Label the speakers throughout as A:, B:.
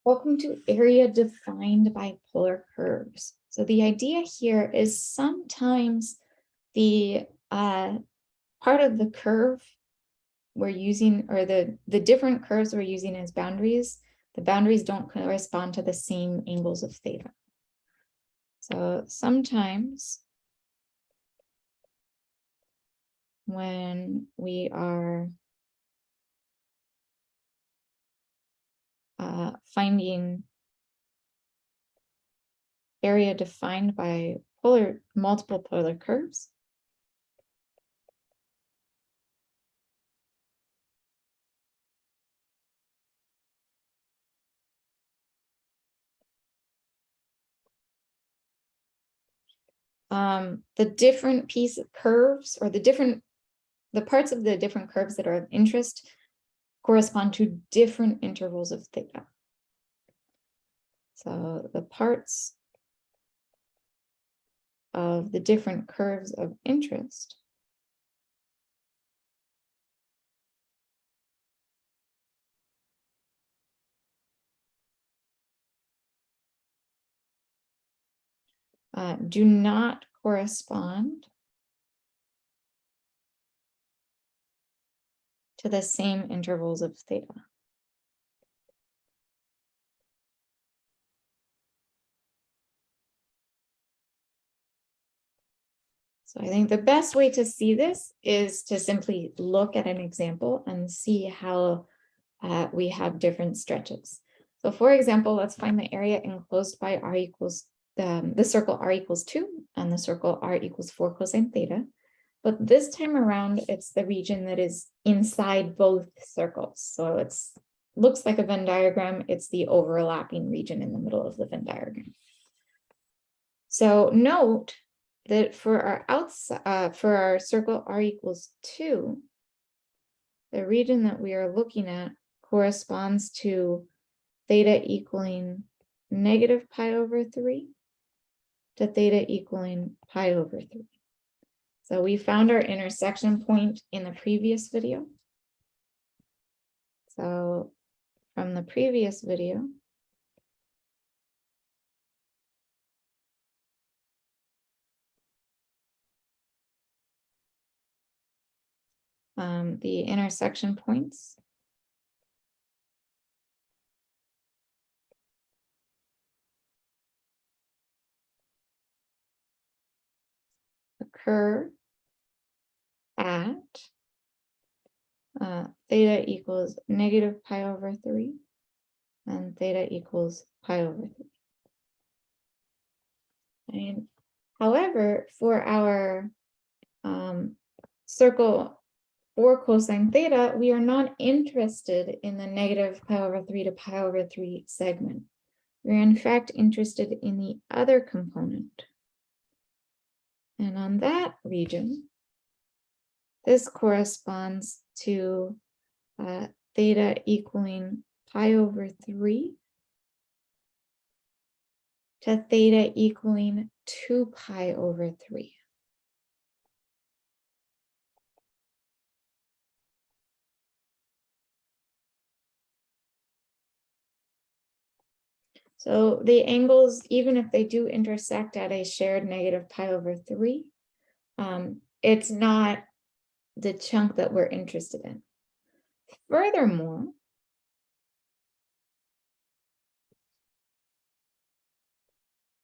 A: Welcome to area defined by polar curves. So the idea here is sometimes the part of the curve we're using, or the different curves we're using as boundaries, the boundaries don't correspond to the same angles of theta. So sometimes when we are finding area defined by multiple polar curves, the different piece of curves, or the parts of the different curves that are of interest correspond to different intervals of theta. So the parts of the different curves of interest do not correspond to the same intervals of theta. So I think the best way to see this is to simply look at an example and see how we have different stretches. So for example, let's find the area enclosed by r equals the circle r equals 2 and the circle r equals 4 cosine theta. But this time around, it's the region that is inside both circles. So it's looks like a Venn diagram. It's the overlapping region in the middle of the Venn diagram. So note that for our circle r equals 2, the region that we are looking at corresponds to theta equaling negative pi over 3 to theta equaling pi over 3. So we found our intersection point in the previous video. So from the previous video, the intersection points occur at theta equals negative pi over 3 and theta equals pi over 3. And however, for our circle 4 cosine theta, we are not interested in the negative pi over 3 to pi over 3 segment. We're in fact interested in the other component. And on that region, this corresponds to theta equaling pi over 3 to theta equaling 2 pi over 3. So the angles, even if they do intersect at a shared negative pi over 3, it's not the chunk that we're interested in. Furthermore,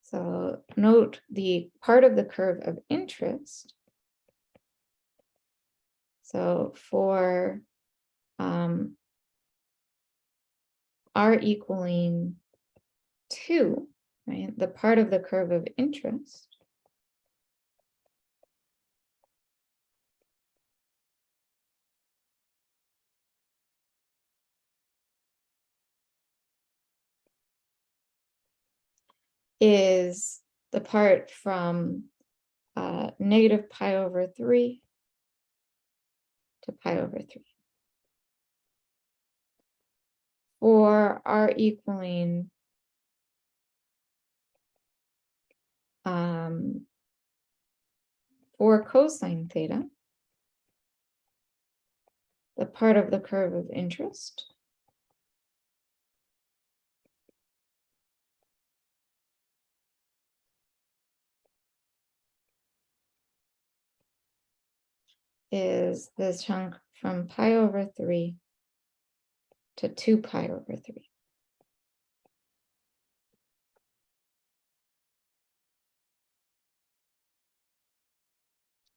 A: so note the part of the curve of interest. So for r equaling 2, right, the part of the curve of interest is the part from negative pi over 3 to pi over 3. For r equaling 4 cosine theta, the part of the curve of interest is this chunk from pi over 3 to 2 pi over 3.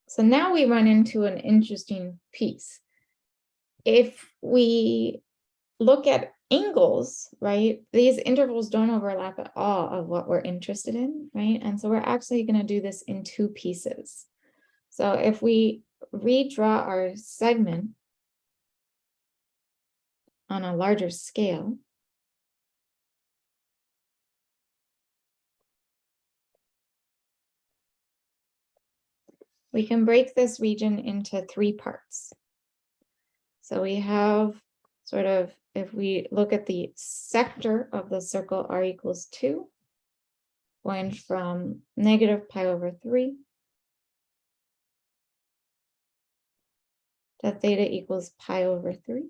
A: So now we run into an interesting piece. If we look at angles, right, these intervals don't overlap at all of what we're interested in, right? And so we're actually going to do this in two pieces. So if we redraw our segment on a larger scale, we can break this region into three parts. So we have sort of, if we look at the sector of the circle r equals 2, going from negative pi over 3 to theta equals pi over 3.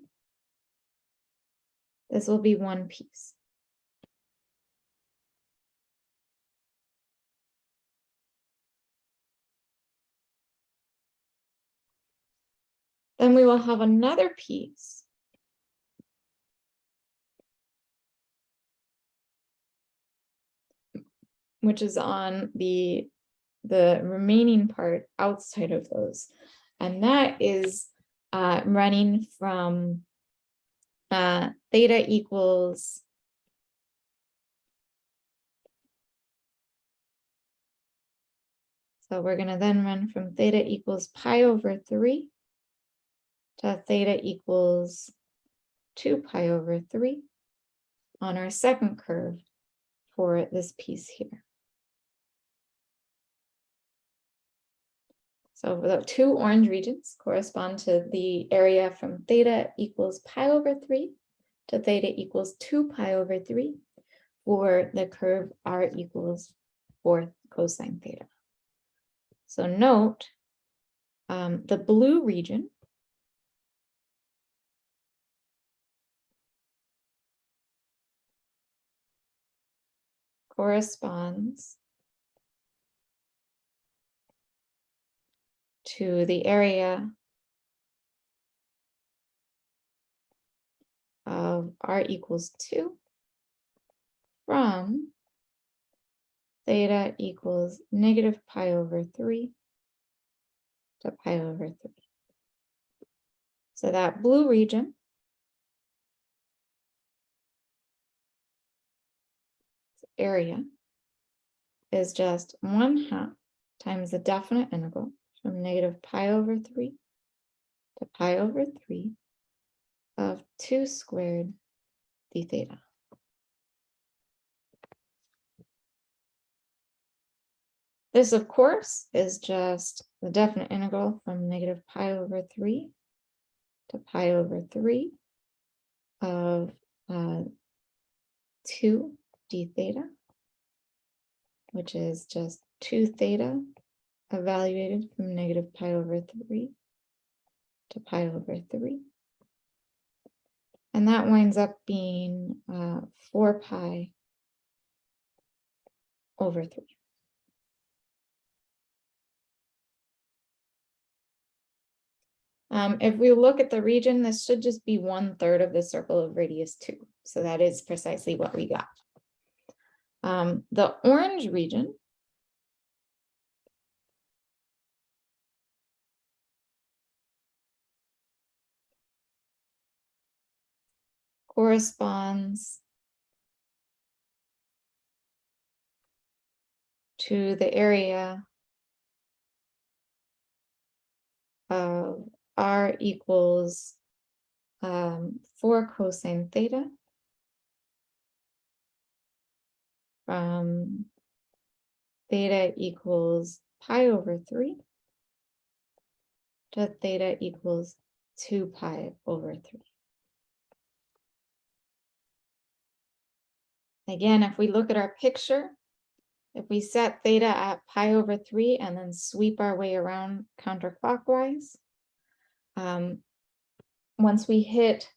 A: This will be one piece. Then we will have another piece which is on the remaining part outside of those. And that is running from theta equals so we're going to then run from theta equals pi over 3 to theta equals 2 pi over 3 on our second curve for this piece here. So the two orange regions correspond to the area from theta equals pi over 3 to theta equals 2 pi over 3 for the curve r equals 4 cosine theta. So note the blue region corresponds to the area of r equals 2 from theta equals negative pi over 3 to pi over 3. So that blue region area is just 1/2 times the definite integral from negative pi over 3 to pi over 3 of 2 squared d theta. This, of course, is just the definite integral from negative pi over 3 to pi over 3 of 2 d theta, which is just 2 theta evaluated from negative pi over 3 to pi over 3. And that winds up being 4 pi over 3. If we look at the region, this should just be 1/3 of the circle of radius 2. So that is precisely what we got. The orange region corresponds to the area of r equals 4 cosine theta from theta equals pi over 3 to theta equals 2 pi over 3. Again, if we look at our picture, if we set theta at pi over 3 and then sweep our way around counterclockwise, once we hit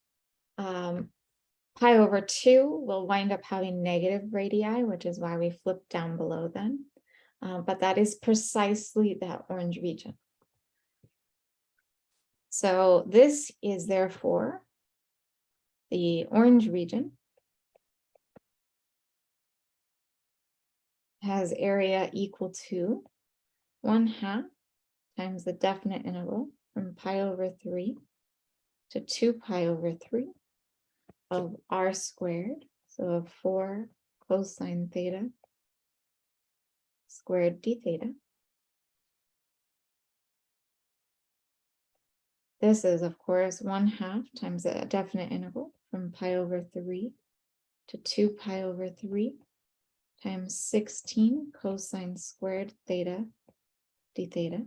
A: pi over 2, we'll wind up having negative radii, which is why we flip down below then. But that is precisely that orange region. So this is therefore the orange region has area equal to 1/2 times the definite interval from pi over 3 to 2 pi over 3 of r squared, so of 4 cosine theta squared d theta. This is, of course, 1/2 times the definite interval from pi over 3 to 2 pi over 3 times 16 cosine squared theta d theta.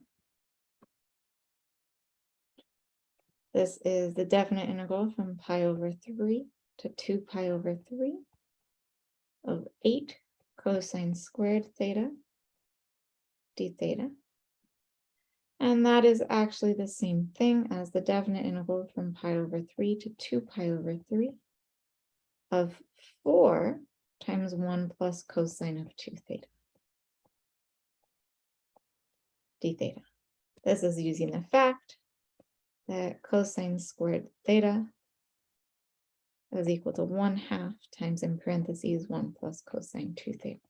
A: This is the definite integral from pi over 3 to 2 pi over 3 of 8 cosine squared theta d theta. And that is actually the same thing as the definite interval from pi over 3 to 2 pi over 3 of 4 times 1 plus cosine of 2 theta d theta. This is using the fact that cosine squared theta is equal to 1/2 times, in parentheses, 1 plus cosine 2 theta.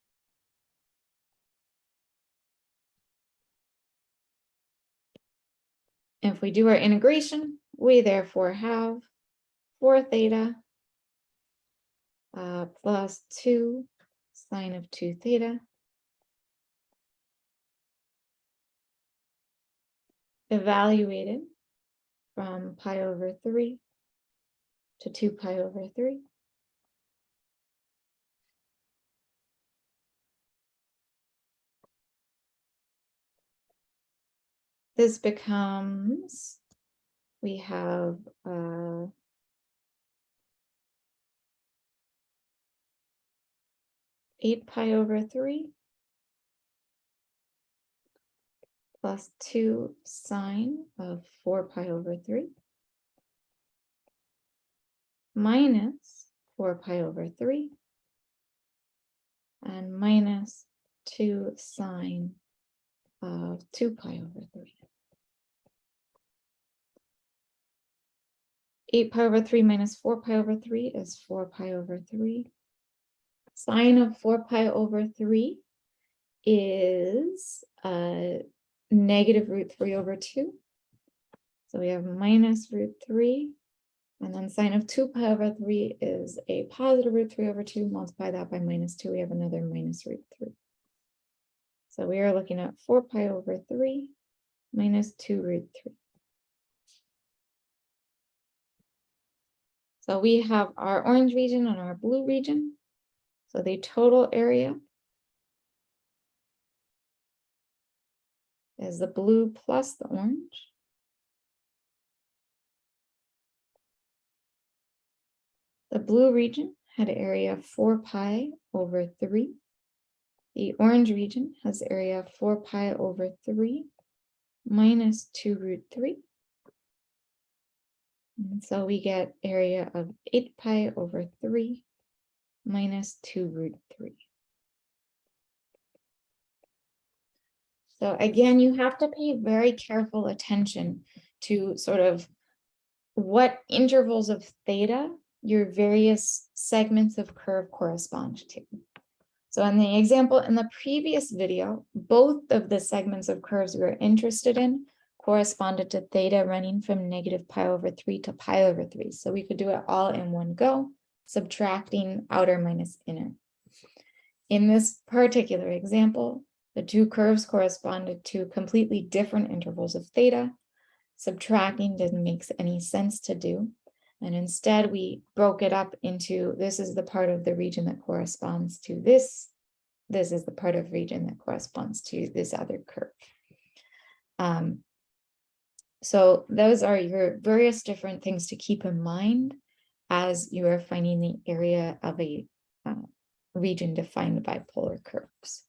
A: If we do our integration, we therefore have 4 theta plus 2 sine of 2 theta evaluated from pi over 3 to 2 pi over 3. This becomes, we have 8 pi over 3 plus 2 sine of 4 pi over 3 minus 4 pi over 3 and minus 2 sine of 2 pi over 3. 8 pi over 3 minus 4 pi over 3 is 4 pi over 3. Sine of 4 pi over 3 is negative root 3 over 2. So we have minus root 3. And then sine of 2 pi over 3 is a positive root 3 over 2. Multiply that by minus 2. We have another minus root 3. So we are looking at 4 pi over 3 minus 2 root 3. So we have our orange region and our blue region. So the total area is the blue plus the orange. The blue region had area 4 pi over 3. The orange region has area 4 pi over 3 minus 2 root 3. And so we get area of 8 pi over 3 minus 2 root 3. So again, you have to pay very careful attention to sort of what intervals of theta your various segments of curve correspond to. So in the example in the previous video, both of the segments of curves we were interested in corresponded to theta running from negative pi over 3 to pi over 3. So we could do it all in one go, subtracting outer minus inner. In this particular example, the two curves corresponded to completely different intervals of theta. Subtracting didn't make any sense to do. And instead, we broke it up into, this is the part of the region that corresponds to this. This is the part of region that corresponds to this other curve. So those are your various different things to keep in mind as you are finding the area of a region defined by polar curves.